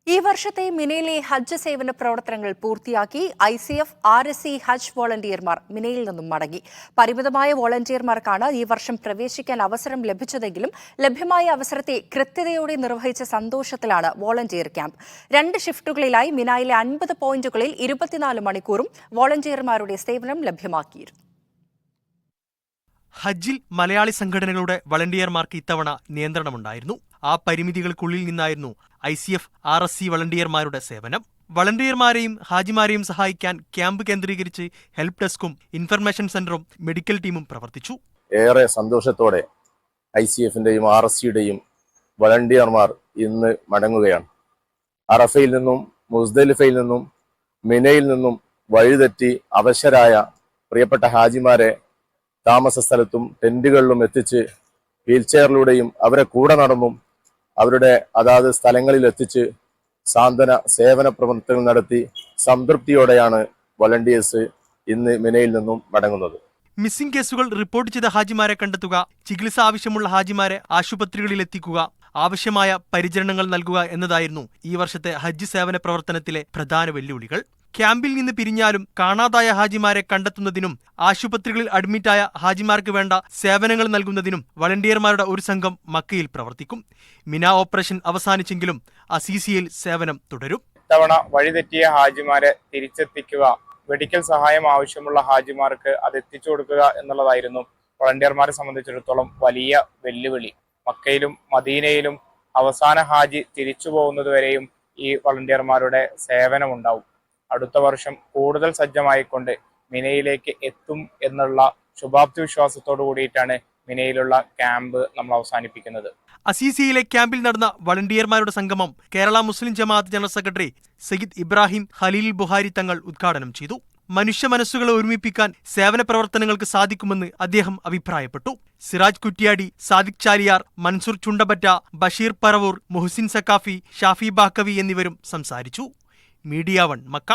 ഈ വർഷത്തെ മിനയിലെ ഹജ്ജ് സേവന പ്രവർത്തനങ്ങൾ പൂർത്തിയാക്കി ICF RSC ഹജ്ജ് വോളണ്ടിയർമാർ മിനയിൽ നിന്നും മടങ്ങി. പരിമിതമായ വോളണ്ടിയർമാർക്കാണ് ഈ വർഷം പ്രവേശിക്കാൻ അവസരം ലഭിച്ചതെങ്കിലും ലഭ്യമായ അവസരത്തെ കൃത്യതയോടെ നിർവഹിച്ച സന്തോഷത്തിലാണ് വോളണ്ടിയർ ക്യാമ്പ്. 2 ഷിഫ്റ്റുകളിലായി മിനായിലെ 50 പോയിന്റുകളിൽ 24 മണിക്കൂറും വോളണ്ടിയർമാരുടെ സേവനം ലഭ്യമാക്കിയിരുന്നു. ഹജ്ജിൽ മലയാളി സംഘടനകളുടെ വളണ്ടിയർമാർക്ക് ഇത്തവണ നിയന്ത്രണമുണ്ടായിരുന്നു. ആ പരിമിതികൾക്കുള്ളിൽ നിന്നായിരുന്നു ICF RSC വളണ്ടിയർമാരുടെ സേവനം. വളണ്ടിയർമാരെയും ഹാജിമാരെയും സഹായിക്കാൻ ക്യാമ്പ് കേന്ദ്രീകരിച്ച് ഹെൽപ്പ് ഡെസ്കും ഇൻഫർമേഷൻ സെന്ററും മെഡിക്കൽ ടീമും പ്രവർത്തിച്ചു. ഏറെ സന്തോഷത്തോടെ ICF-ന്റെയും RSC-യുടെയും വളണ്ടിയർമാർ ഇന്ന് മടങ്ങുകയാണ്. അറഫയിൽ നിന്നും മുസ്ദലിഫയിൽ നിന്നും മിനയിൽ നിന്നും വഴിതെറ്റി അവശരായ പ്രിയപ്പെട്ട ഹാജിമാരെ താമസ സ്ഥലത്തും ടെന്റുകളിലും എത്തിച്ച് വീൽചെയറിലൂടെയും അവരെ കൂടെ നടന്നും അവരുടെ അതാത് സ്ഥലങ്ങളിൽ എത്തിച്ച് സാന്ത്വന സേവന പ്രവർത്തനങ്ങൾ നടത്തി സംതൃപ്തിയോടെയാണ് വളണ്ടിയേഴ്സ് ഇന്ന് മിനയിൽ നിന്നും മടങ്ങുന്നത്. മിസ്സിംഗ് കേസുകൾ റിപ്പോർട്ട് ചെയ്ത ഹാജിമാരെ കണ്ടെത്തുക, ചികിത്സ ആവശ്യമുള്ള ഹാജിമാരെ ആശുപത്രികളിൽ എത്തിക്കുക, ആവശ്യമായ പരിചരണങ്ങൾ നൽകുക എന്നതായിരുന്നു ഈ വർഷത്തെ ഹജ്ജ് സേവന പ്രവർത്തനത്തിലെ പ്രധാന വെല്ലുവിളികൾ. ക്യാമ്പിൽ നിന്ന് പിരിഞ്ഞാലും കാണാതായ ഹാജിമാരെ കണ്ടെത്തുന്നതിനും ആശുപത്രികളിൽ അഡ്മിറ്റായ ഹാജിമാർക്ക് വേണ്ട സേവനങ്ങൾ നൽകുന്നതിനും വളണ്ടിയർമാരുടെ ഒരു സംഘം മക്കയിൽ പ്രവർത്തിക്കും. മിന ഓപ്പറേഷൻ അവസാനിച്ചെങ്കിലും അസീസിയയിൽ സേവനം തുടരും. ഇത്തവണ വഴിതെറ്റിയ ഹാജിമാരെ തിരിച്ചെത്തിക്കുക, മെഡിക്കൽ സഹായം ആവശ്യമുള്ള ഹാജിമാർക്ക് അത് എത്തിച്ചു കൊടുക്കുക എന്നുള്ളതായിരുന്നു വളണ്ടിയർമാരെ സംബന്ധിച്ചിടത്തോളം വലിയ വെല്ലുവിളി. മക്കയിലും മദീനയിലും അവസാന ഹാജി തിരിച്ചു പോകുന്നതുവരെയും ഈ വളണ്ടിയർമാരുടെ സേവനമുണ്ടാവും. അടുത്ത വർഷം കൂടുതൽ സജ്ജമായിക്കൊണ്ട് മിനയിലേക്ക് എത്തും എന്നുള്ള ശുഭാപ്തി വിശ്വാസത്തോടു കൂടിയിട്ടാണ് മിനയിലുള്ള ക്യാമ്പ് നമ്മൾ അവസാനിപ്പിക്കുന്നത്. അസീസിയിലെ ക്യാമ്പിൽ നടന്ന വളണ്ടിയർമാരുടെ സംഗമം കേരള മുസ്ലിം ജമാഅത്ത് ജനറൽ സെക്രട്ടറി സയ്യിദ് ഇബ്രാഹിം ഖലീൽ ബുഹാരി തങ്ങൾ ഉദ്ഘാടനം ചെയ്തു. മനുഷ്യ മനസ്സുകളെ ഒരുമിപ്പിക്കാൻ സേവന പ്രവർത്തനങ്ങൾക്ക് സാധിക്കുമെന്ന് അദ്ദേഹം അഭിപ്രായപ്പെട്ടു. സിറാജ് കുറ്റ്യാടി, സാദിഖ് ചാലിയാർ, മൻസൂർ ചുണ്ടപറ്റ, ബഷീർ പറവൂർ, മുഹ്സിൻ സക്കാഫി, ഷാഫി ബാക്കവി എന്നിവരും സംസാരിച്ചു. Media 1 Mecca.